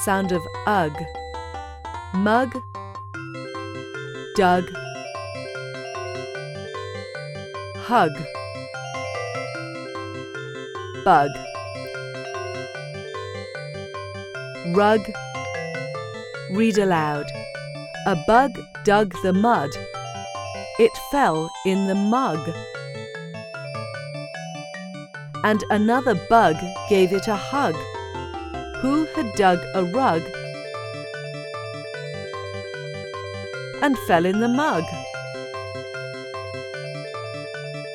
sound of ugh. Mug, dug, hug, bug. Rug, read aloud. A bug dug the mud. It fell in the mug. And another bug gave it a hug. Who had dug a rug and fell in the mug?